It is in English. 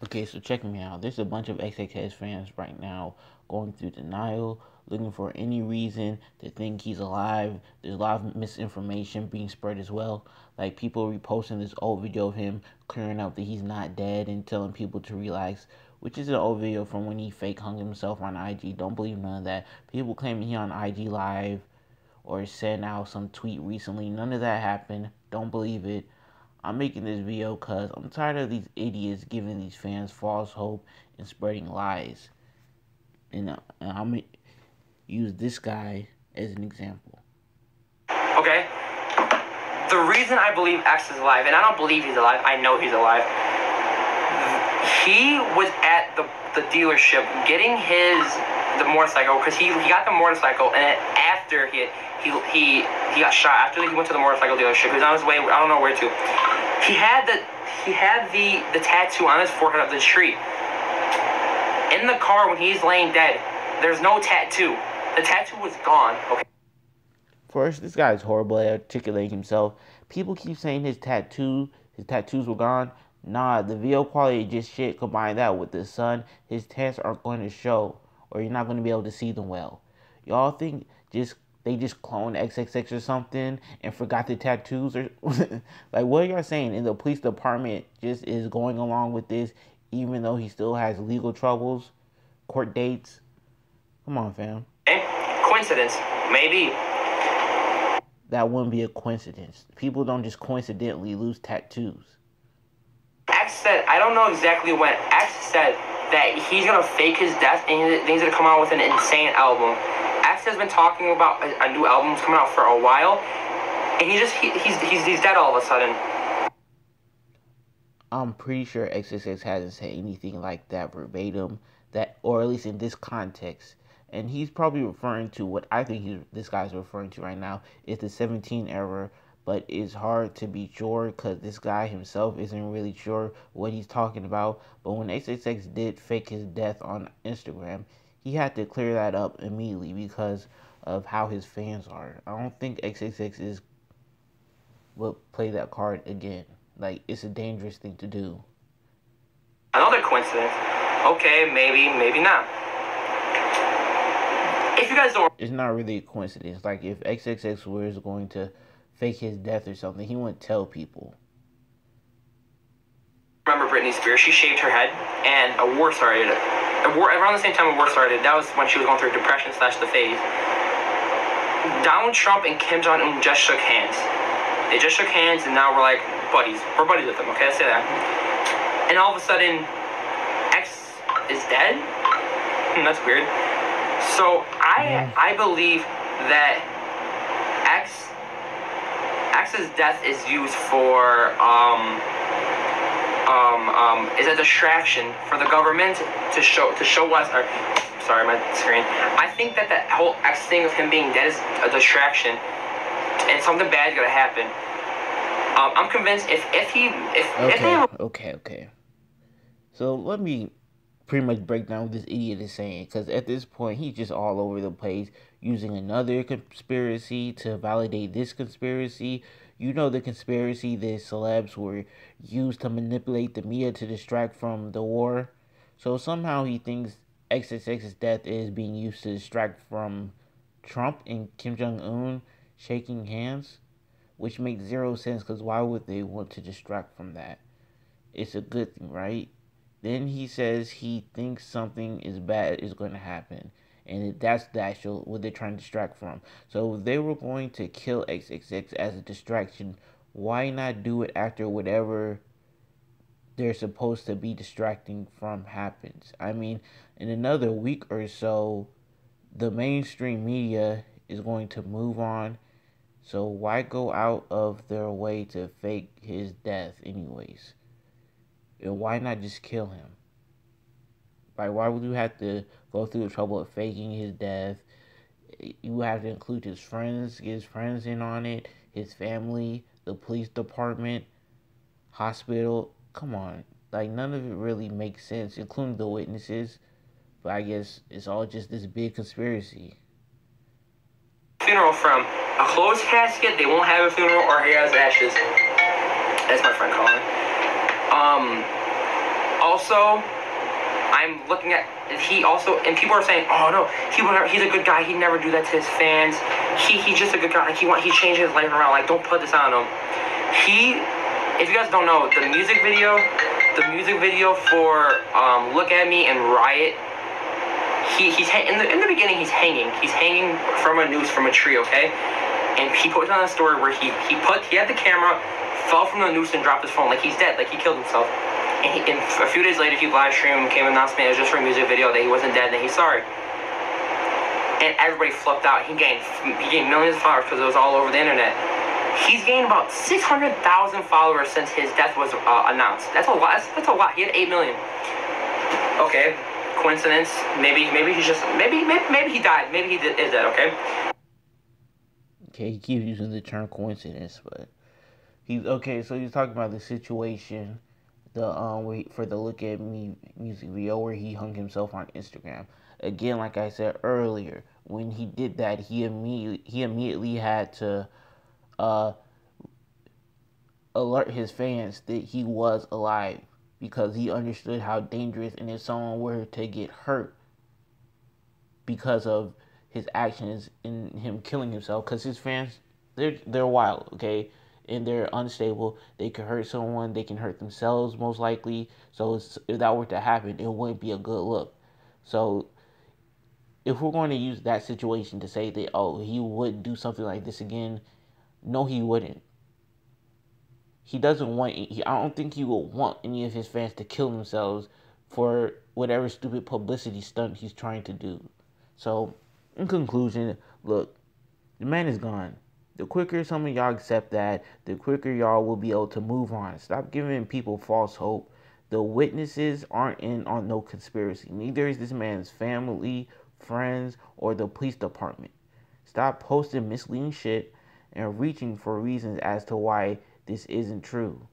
Okay, so check me out. There's a bunch of XXX fans right now going through denial, looking for any reason to think he's alive. There's a lot of misinformation being spread as well. Like people reposting this old video of him clearing up that he's not dead and telling people to relax, which is an old video from when he fake hung himself on IG. Don't believe none of that. People claiming he on IG Live or sent out some tweet recently. None of that happened. Don't believe it. I'm making this video because I'm tired of these idiots giving these fans false hope and spreading lies. And I'm going to use this guy as an example. Okay? The reason I believe X is alive, and I don't believe he's alive, I know he's alive. He was at the dealership getting the motorcycle, because he got the motorcycle, and after he got shot, after he went to the motorcycle dealership, he was on his way, I don't know where to. He had the tattoo on his forehead of the tree. In the car when he's laying dead, there's no tattoo. The tattoo was gone. Okay. First, this guy is horrible at articulating himself. People keep saying his tattoos were gone. Nah, the video quality is just shit. Combine that with the sun, his tats aren't going to show, or you're not going to be able to see them well. Y'all think they just cloned XXX or something and forgot the tattoos, or like what are y'all saying? And the police department just is going along with this, even though he still has legal troubles, court dates. Come on, fam. Coincidence, maybe. That wouldn't be a coincidence. People don't just coincidentally lose tattoos. X said, I don't know exactly when, X said that he's gonna fake his death and he's gonna come out with an insane album. X has been talking about a new album coming out for a while, and he's dead all of a sudden. I'm pretty sure XXX hasn't said anything like that verbatim, or at least in this context. And he's probably referring to what I think this guy's referring to right now is the 17 era, but it's hard to be sure because this guy himself isn't really sure what he's talking about. But when XXX did fake his death on Instagram, he had to clear that up immediately because of how his fans are. I don't think XXX will play that card again. Like, it's a dangerous thing to do. Another coincidence. Okay, maybe not. If you guys don't... It's not really a coincidence. Like, if XXX was going to fake his death or something, he wouldn't tell people. Remember Britney Spears? She shaved her head, and a war started. Around the same time a war started, that was when she was going through depression / the phase. Donald Trump and Kim Jong-un just shook hands. They just shook hands, and now we're like buddies. We're buddies with them, okay? I say that. And all of a sudden, X is dead? That's weird. So I believe that X's death is used for is a distraction for the government to show us. Sorry, my screen. I think that whole X thing of him being dead is a distraction, and something bad is gonna happen. I'm convinced if Okay. So let me pretty much break down what this idiot is saying, because at this point he's just all over the place using another conspiracy to validate this conspiracy. You know, the conspiracy that celebs were used to manipulate the media to distract from the war. So somehow he thinks XXX's death is being used to distract from Trump and Kim Jong-un shaking hands, which makes zero sense, because why would they want to distract from that? It's a good thing, right? Then he says he thinks something is bad is going to happen, and that's the actual what they're trying to distract from. So if they were going to kill XXX as a distraction, why not do it after whatever they're supposed to be distracting from happens? I mean, in another week or so, the mainstream media is going to move on. So why go out of their way to fake his death anyways? And why not just kill him? Like, why would you have to go through the trouble of faking his death? You have to include his friends, get his friends in on it, his family, the police department, hospital. Come on. Like, none of it really makes sense, including the witnesses. But I guess it's all just this big conspiracy. Funeral from a closed casket, they won't have a funeral, or he has ashes. That's my friend calling. Also, I'm looking at he also, and people are saying, oh no, he's a good guy. He'd never do that to his fans. He's just a good guy. Like he changed his life around. Like, don't put this on him. If you guys don't know, the music video for "Look at Me" and "Riot." He's in the beginning. He's hanging from a noose from a tree. Okay, and he put on a story where he had the camera, fell from the noose and dropped his phone. Like he's dead. Like he killed himself. And a few days later, he live streamed, came an announcement. It was just for a music video that he wasn't dead, and he's sorry. And everybody flipped out. He gained millions of followers because it was all over the internet. He's gained about 600,000 followers since his death was announced. That's a lot. That's a lot. He had 8 million. Okay, coincidence? Maybe he's just maybe he died. Maybe he is dead. Okay. Okay, he keeps using the term coincidence, but he's okay. So he's talking about the situation. For the Look at Me music video where he hung himself on Instagram. Again, like I said earlier, when he did that, he immediately had to alert his fans that he was alive, because he understood how dangerous and if someone were to get hurt because of his actions in him killing himself, because his fans, they're wild, okay? And they're unstable. They can hurt someone. They can hurt themselves, most likely. So if that were to happen, it wouldn't be a good look. So if we're going to use that situation to say that, oh, he would do something like this again, no, he wouldn't. He doesn't want. I don't think he would want any of his fans to kill themselves for whatever stupid publicity stunt he's trying to do. So, in conclusion, look, the man is gone. The quicker some of y'all accept that, the quicker y'all will be able to move on. Stop giving people false hope. The witnesses aren't in on no conspiracy. Neither is this man's family, friends, or the police department. Stop posting misleading shit and reaching for reasons as to why this isn't true.